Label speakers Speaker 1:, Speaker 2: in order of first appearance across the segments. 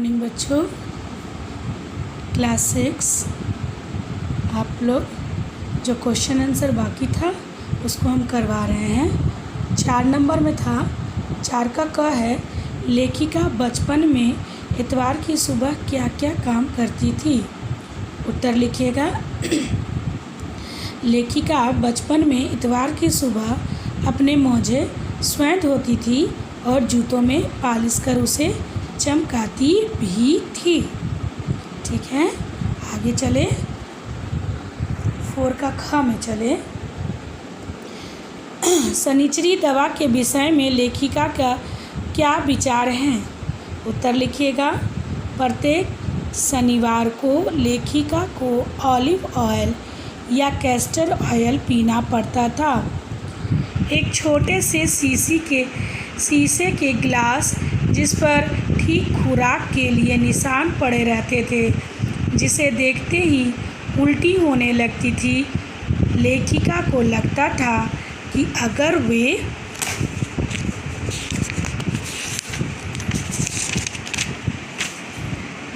Speaker 1: Morning बच्चों। Class 6 आप लोग जो क्वेश्चन आंसर बाकी था उसको हम करवा रहे हैं। 4 नंबर में था, 4 का क है, लेखिका बचपन में इतवार की सुबह क्या क्या काम करती थी। उत्तर लिखिएगा। लेखिका बचपन में इतवार की सुबह अपने मोजे स्वयं धोती थी और जूतों में पालिश कर उसे चमकाती भी थी। ठीक है, आगे चले। 4 का ख में चले। शनिचरी दवा के विषय में लेखिका का क्या विचार हैं। उत्तर लिखिएगा। प्रत्येक शनिवार को लेखिका को ऑलिव ऑयल या कैस्टर ऑयल पीना पड़ता था। एक छोटे से शीशे के गिलास जिस पर ठीक खुराक के लिए निशान पड़े रहते थे, जिसे देखते ही उल्टी होने लगती थी। लेखिका को लगता था कि अगर वे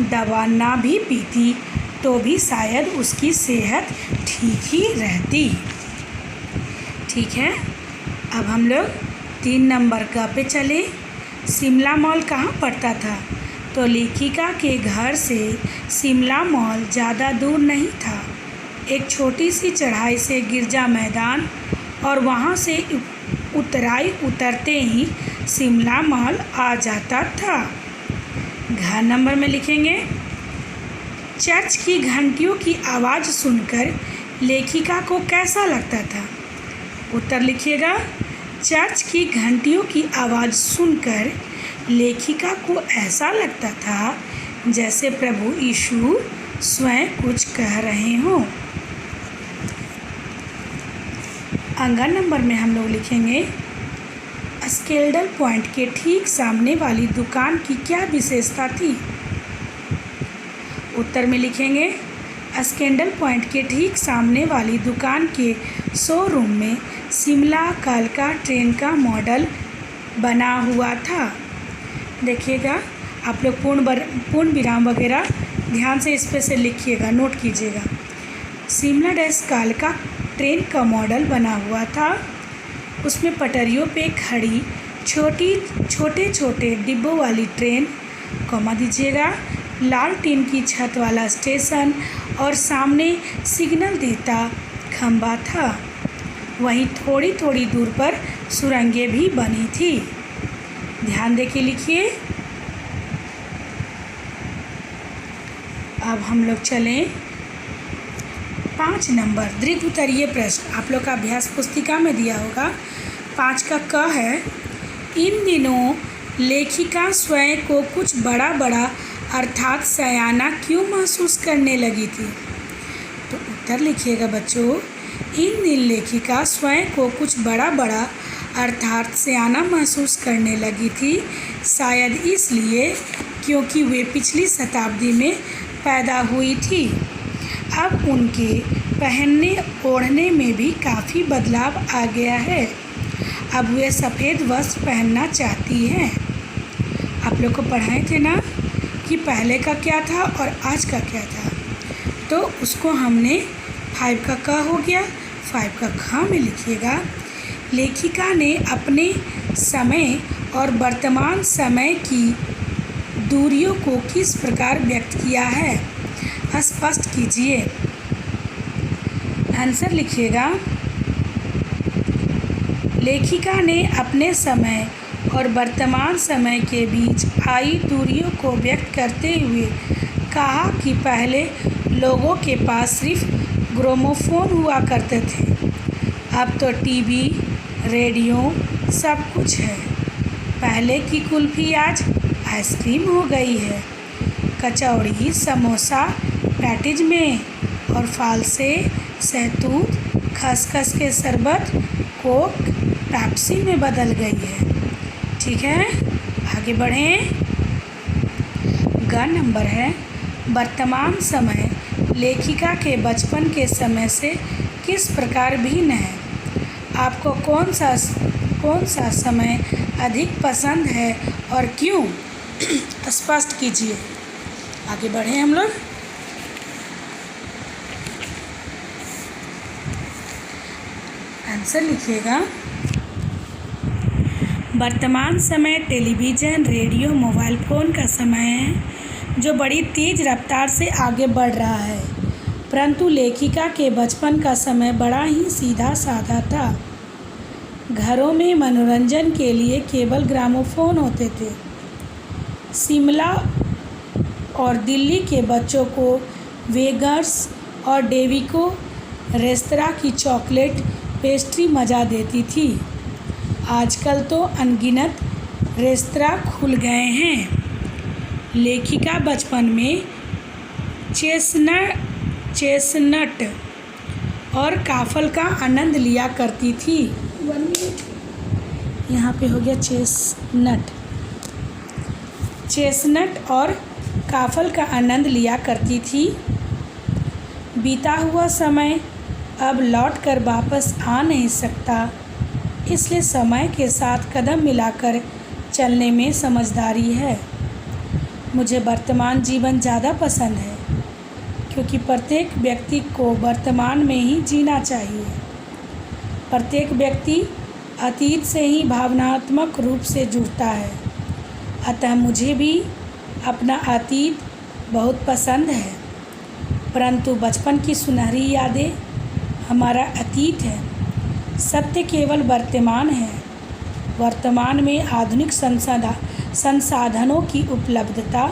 Speaker 1: दवा ना भी पीती तो भी शायद उसकी सेहत ठीक ही रहती। ठीक है, अब हम लोग 3 नंबर का पे चले। शिमला मॉल कहाँ पड़ता था। तो लेखिका के घर से शिमला मॉल ज़्यादा दूर नहीं था। एक छोटी सी चढ़ाई से गिरजा मैदान और वहाँ से उतरते ही शिमला मॉल आ जाता था। घ नंबर में लिखेंगे। चर्च की घंटियों की आवाज़ सुनकर लेखिका को कैसा लगता था। उत्तर लिखिएगा। चर्च की घंटियों की आवाज़ सुनकर लेखिका को ऐसा लगता था जैसे प्रभु यीशु स्वयं कुछ कह रहे हों। अंगा नंबर में हम लोग लिखेंगे। स्केल्डल पॉइंट के ठीक सामने वाली दुकान की क्या विशेषता थी। उत्तर में लिखेंगे। स्केल्डल पॉइंट के ठीक सामने वाली दुकान के शोरूम में शिमला कालका ट्रेन का मॉडल बना हुआ था। देखिएगा, आप लोग पूर्ण विराम वगैरह ध्यान से इस पे से लिखिएगा, नोट कीजिएगा। शिमला डैश कालका ट्रेन का मॉडल बना हुआ था। उसमें पटरियों पे खड़ी छोटे छोटे डिब्बों वाली ट्रेन, कॉमा दीजिएगा, लाल टीन की छत वाला स्टेशन और सामने सिग्नल देता खंबा था। वहीं थोड़ी थोड़ी दूर पर सुरंगें भी बनी थी। ध्यान देके लिखिए। अब हम लोग चलें 5 नंबर दीर्घ उत्तरीय प्रश्न। आप लोग का अभ्यास पुस्तिका में दिया होगा। 5 का क है। इन दिनों लेखिका स्वयं को कुछ बड़ा अर्थात सयाना क्यों महसूस करने लगी थी। तो उत्तर लिखिएगा बच्चों। इन दिन लेखिका स्वयं को कुछ बड़ा अर्थात सयाना महसूस करने लगी थी। शायद इसलिए क्योंकि वे पिछली शताब्दी में पैदा हुई थी। अब उनके पहनने ओढ़ने में भी काफ़ी बदलाव आ गया है। अब वे सफ़ेद वस्त्र पहनना चाहती हैं। आप लोग को पढ़ाए थे ना कि पहले का क्या था और आज का क्या था। तो उसको हमने 5 का क हो गया। 5 का ख में लिखिएगा। लेखिका ने अपने समय और वर्तमान समय की दूरियों को किस प्रकार व्यक्त किया है, स्पष्ट कीजिए। आंसर लिखिएगा। लेखिका ने अपने समय और वर्तमान समय के बीच आई दूरियों को व्यक्त करते हुए कहा कि पहले लोगों के पास सिर्फ ग्रामोफोन हुआ करते थे, अब तो टीवी, रेडियो सब कुछ है। पहले की कुल्फ़ी आज आइसक्रीम हो गई है। कचौड़ी, समोसा पैटीज में और फल से शहतूत, खसखस के शरबत कोक पेप्सी में बदल गई है। ठीक है, आगे बढ़ें। ग नंबर है। वर्तमान समय लेखिका के बचपन के समय से किस प्रकार भिन्न है। आपको कौन सा समय अधिक पसंद है और क्यों। स्पष्ट कीजिए। आगे बढ़ें हम लोग। आंसर लिखिएगा। वर्तमान समय टेलीविज़न, रेडियो, मोबाइल फ़ोन का समय है जो बड़ी तेज़ रफ्तार से आगे बढ़ रहा है, परंतु लेखिका के बचपन का समय बड़ा ही सीधा साधा था। घरों में मनोरंजन के लिए केवल ग्रामोफोन होते थे। शिमला और दिल्ली के बच्चों को वेगर्स और डेविको रेस्तरां की चॉकलेट पेस्ट्री मज़ा देती थी। आजकल तो अनगिनत रेस्तरां खुल गए हैं। लेखिका बचपन में चेस्टनट और काफल का आनंद लिया करती थी। 1 मिनट, यहाँ पे हो गया चेस्टनट और काफल का आनंद लिया करती थी। बीता हुआ समय अब लौट कर वापस आ नहीं सकता, इसलिए समय के साथ कदम मिलाकर चलने में समझदारी है। मुझे वर्तमान जीवन ज़्यादा पसंद है, क्योंकि प्रत्येक व्यक्ति को वर्तमान में ही जीना चाहिए। प्रत्येक व्यक्ति अतीत से ही भावनात्मक रूप से जुड़ता है, अतः मुझे भी अपना अतीत बहुत पसंद है, परंतु बचपन की सुनहरी यादें हमारा अतीत है। सत्य केवल वर्तमान है। वर्तमान में आधुनिक संसाधनों की उपलब्धता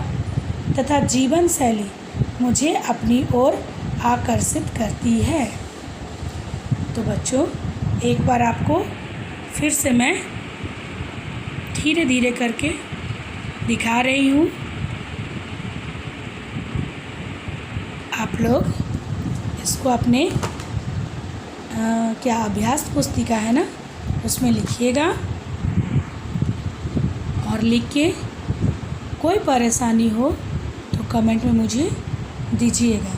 Speaker 1: तथा जीवन शैली मुझे अपनी ओर आकर्षित करती है। तो बच्चों, एक बार आपको फिर से मैं धीरे धीरे करके दिखा रही हूँ। आप लोग इसको अपने क्या अभ्यास पुस्तिका है ना, उसमें लिखिएगा और लिख के कोई परेशानी हो तो कमेंट में मुझे दीजिएगा।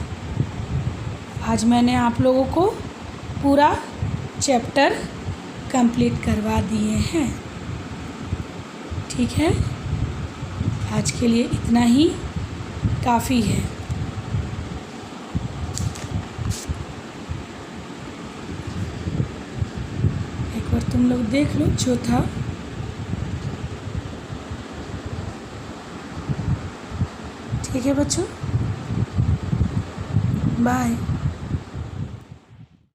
Speaker 1: आज मैंने आप लोगों को पूरा चैप्टर कंप्लीट करवा दिए हैं। ठीक है, आज के लिए इतना ही काफ़ी है। एक बार तुम लोग देख लो जो था। ठीक है बच्चों, बाय।